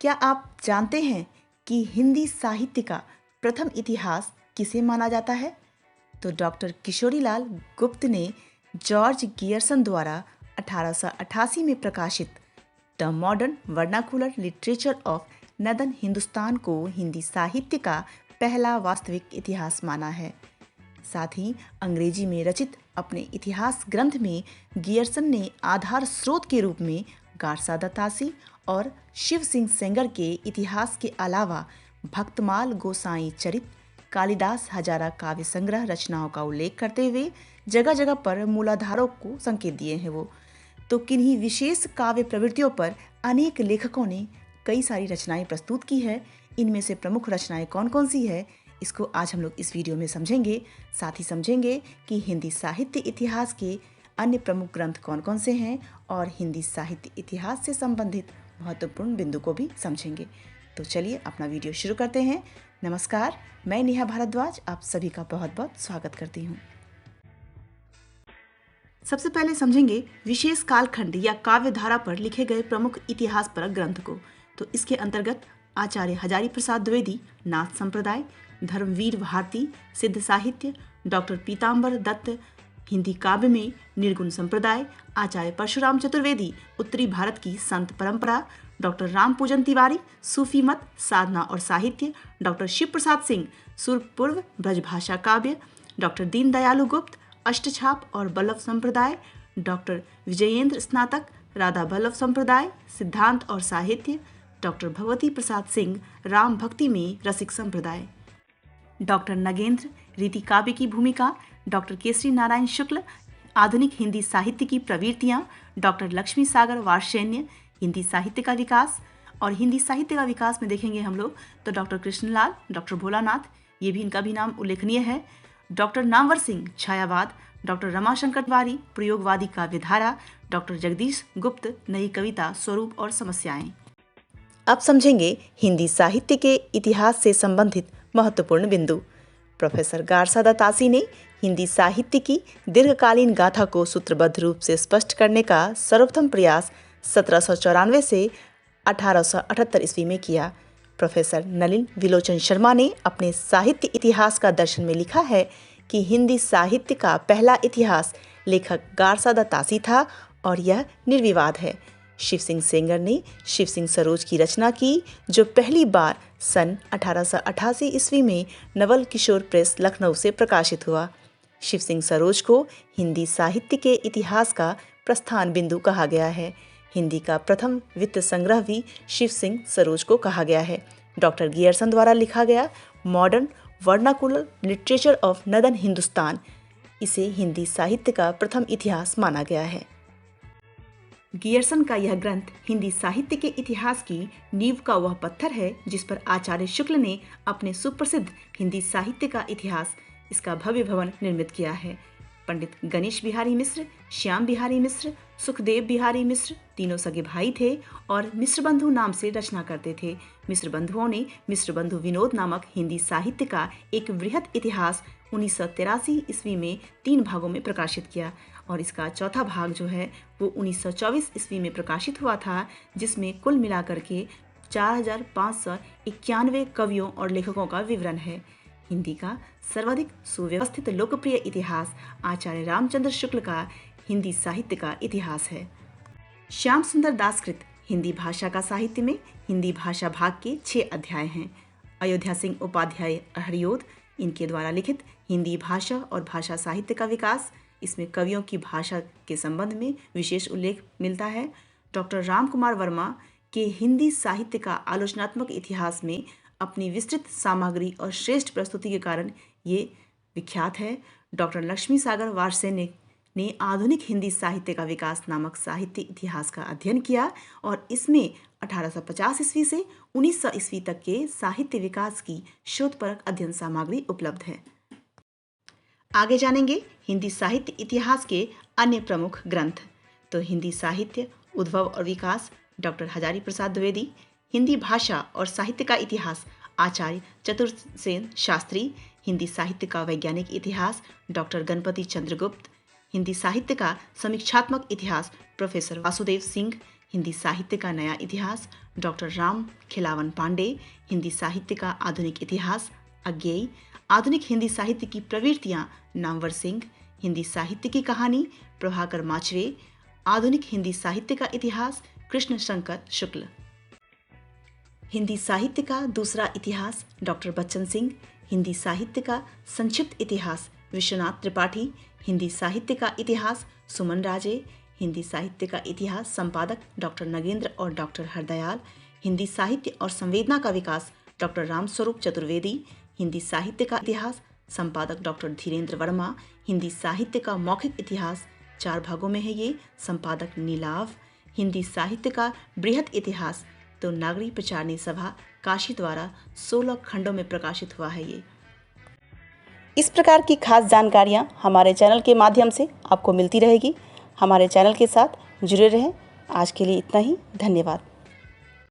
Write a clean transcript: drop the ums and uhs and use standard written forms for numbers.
क्या आप जानते हैं कि हिंदी साहित्य का प्रथम इतिहास किसे माना जाता है? तो डॉक्टर किशोरीलाल गुप्त ने जॉर्ज गियर्सन द्वारा 1888 में प्रकाशित the modern vernacular literature of northern Hindustan को हिंदी साहित्य का पहला वास्तविक इतिहास माना है। साथ ही अंग्रेजी में रचित अपने इतिहास ग्रंथ में गियर्सन ने आधार स्रोत के रूप में गारसा दत्तासी और शिव सिंह सेंगर के इतिहास के अलावा भक्तमाल गोसाई चरित, कालिदास हजारा काव्य संग्रह रचनाओं का उल्लेख करते हुए जगह जगह पर मूलाधारों को संकेत दिए हैं। वो तो किन्हीं विशेष काव्य प्रवृत्तियों पर अनेक लेखकों ने कई सारी रचनाएं प्रस्तुत की है। इनमें से प्रमुख रचनाएं कौन कौन सी है, इसको आज हम लोग इस वीडियो में समझेंगे। साथ ही समझेंगे कि हिंदी साहित्य इतिहास के अन्य प्रमुख ग्रंथ कौन कौन से हैं और हिंदी साहित्य इतिहास से संबंधित महत्वपूर्ण बिंदु को भी समझेंगे। तो चलिए अपना वीडियो शुरू करते हैं। नमस्कार, मैं नेहा भारद्वाज आप सभी का बहुत बहुत स्वागत करती हूँ। सबसे पहले समझेंगे विशेष कालखंड या काव्य धारा पर लिखे गए प्रमुख इतिहास परक ग्रंथ को। तो इसके अंतर्गत आचार्य हजारी प्रसाद द्विवेदी नाथ संप्रदाय, धर्मवीर भारती सिद्ध साहित्य, डॉक्टर पीताम्बर दत्त हिंदी काव्य में निर्गुण संप्रदाय, आचार्य परशुराम चतुर्वेदी उत्तरी भारत की संत परंपरा, डॉक्टर राम पूजन तिवारी सूफी मत साधना और साहित्य, डॉक्टर शिव प्रसाद सिंह सुरपूर्व ब्रजभाषा काव्य, डॉक्टर दीनदयालु गुप्त अष्टछाप और बल्लभ संप्रदाय, डॉक्टर विजयेंद्र स्नातक राधा बल्लभ संप्रदाय सिद्धांत और साहित्य, डॉक्टर भगवती प्रसाद सिंह राम भक्ति में रसिक संप्रदाय, डॉक्टर नगेंद्र रीति काव्य की भूमिका, डॉक्टर केसरी नारायण शुक्ल आधुनिक हिंदी साहित्य की प्रवृत्तियां, डॉक्टर लक्ष्मी सागर वार्ष्णेय हिंदी साहित्य का विकास। और हिंदी साहित्य का विकास में देखेंगे हम लोग तो डॉक्टर कृष्णलाल, डॉक्टर भोलानाथ, ये भी इनका भी नाम उल्लेखनीय है, डॉक्टर नामवर सिंह छायावाद, डॉक्टर रमाशंकर तिवारी प्रयोगवादी काव्यधारा, डॉक्टर जगदीश गुप्त नई कविता स्वरूप और समस्याएं। अब समझेंगे हिंदी साहित्य के इतिहास से संबंधित महत्वपूर्ण बिंदु। प्रोफेसर गारसा दत्तासी ने हिंदी साहित्य की दीर्घकालीन गाथा को सूत्रबद्ध रूप से स्पष्ट करने का सर्वप्रथम प्रयास 1794 से 1878 ईस्वी में किया। प्रोफेसर नलिन विलोचन शर्मा ने अपने साहित्य इतिहास का दर्शन में लिखा है कि हिंदी साहित्य का पहला इतिहास लेखक गारसा दत्तासी था और यह निर्विवाद है। शिव सिंह सेंगर ने शिव सिंह सरोज की रचना की, जो पहली बार सन 1888 ईस्वी में नवल किशोर प्रेस लखनऊ से प्रकाशित हुआ। शिव सिंह सरोज को हिंदी साहित्य के इतिहास का प्रस्थान बिंदु कहा गया है। हिंदी का प्रथम वित्त संग्रह भी शिव सिंह सरोज को कहा गया है। डॉक्टर गियर्सन द्वारा लिखा गया modern vernacular literature of northern Hindustan, इसे हिंदी साहित्य का प्रथम इतिहास माना गया है। गियर्सन का यह ग्रंथ हिंदी साहित्य के इतिहास की नींव का वह पत्थर है जिस पर आचार्य शुक्ल ने अपने सुप्रसिद्ध हिंदी साहित्य का इतिहास, इसका भव्य भवन निर्मित किया है। पंडित गणेश बिहारी मिश्र, श्याम बिहारी मिश्र, सुखदेव बिहारी मिश्र तीनों सगे भाई थे और मिश्र बंधु नाम से रचना करते थे। मिश्र बंधुओं ने मिश्र बंधु विनोद नामक हिंदी साहित्य का एक वृहद इतिहास 1983 ईस्वी में 3 भागों में प्रकाशित किया और इसका चौथा भाग जो है वो 1924 ईस्वी में प्रकाशित हुआ था, जिसमें कुल मिलाकर के 4591 कवियों और लेखकों का विवरण है। हिंदी का सर्वाधिक सुव्यवस्थित लोकप्रिय इतिहास आचार्य रामचंद्र शुक्ल का हिंदी साहित्य का इतिहास है। श्याम सुंदर दासकृत हिंदी भाषा का साहित्य में हिंदी भाषा भाग के 6 अध्याय हैं। अयोध्या सिंह उपाध्याय हरियोध इनके द्वारा लिखित हिंदी भाषा और भाषा साहित्य का विकास, इसमें कवियों की भाषा के संबंध में विशेष उल्लेख मिलता है। डॉक्टर राम कुमार वर्मा के हिंदी साहित्य का आलोचनात्मक इतिहास में अपनी विस्तृत सामग्री और श्रेष्ठ प्रस्तुति के कारण ये विख्यात है। डॉक्टर लक्ष्मी सागर वार्ष्णेय ने आधुनिक हिंदी साहित्य का विकास नामक साहित्य इतिहास का अध्ययन किया और इसमें 1850 ईस्वी से 1900 ईस्वी तक के साहित्य विकास की शोधपरक अध्ययन सामग्री उपलब्ध है। आगे जानेंगे हिंदी साहित्य इतिहास के अन्य प्रमुख ग्रंथ। तो हिंदी साहित्य उद्भव और विकास डॉक्टर हजारी प्रसाद द्विवेदी, हिंदी भाषा और साहित्य का इतिहास आचार्य चतुर्सेन शास्त्री, हिंदी साहित्य का वैज्ञानिक इतिहास डॉक्टर गणपति चंद्र गुप्त, हिंदी साहित्य का समीक्षात्मक इतिहास प्रोफेसर वासुदेव सिंह, हिंदी साहित्य का नया इतिहास डॉक्टर राम खिलावन पांडे। हिंदी साहित्य का आधुनिक इतिहास अज्ञेय। आधुनिक हिंदी साहित्य की प्रवृत्तियां नामवर सिंह। हिंदी साहित्य की कहानी प्रभाकर माचवे। आधुनिक हिंदी साहित्य का इतिहास कृष्ण शंकर शुक्ल। हिंदी साहित्य का दूसरा इतिहास डॉक्टर बच्चन सिंह। हिंदी साहित्य का संक्षिप्त इतिहास विश्वनाथ त्रिपाठी। हिंदी साहित्य का इतिहास सुमन राजे। हिंदी साहित्य का इतिहास संपादक डॉक्टर नगेंद्र और डॉक्टर हरदयाल। हिंदी साहित्य और संवेदना का विकास डॉक्टर रामस्वरूप चतुर्वेदी। हिंदी साहित्य का इतिहास संपादक डॉक्टर धीरेन्द्र वर्मा। हिंदी साहित्य का मौखिक इतिहास 4 भागों में है ये, संपादक नीलाव। हिंदी साहित्य का बृहद इतिहास तो नागरी प्रचारणी सभा काशी द्वारा 16 खंडों में प्रकाशित हुआ है ये। इस प्रकार की खास जानकारियाँ हमारे चैनल के माध्यम से आपको मिलती रहेगी। हमारे चैनल के साथ जुड़े रहें। आज के लिए इतना ही, धन्यवाद।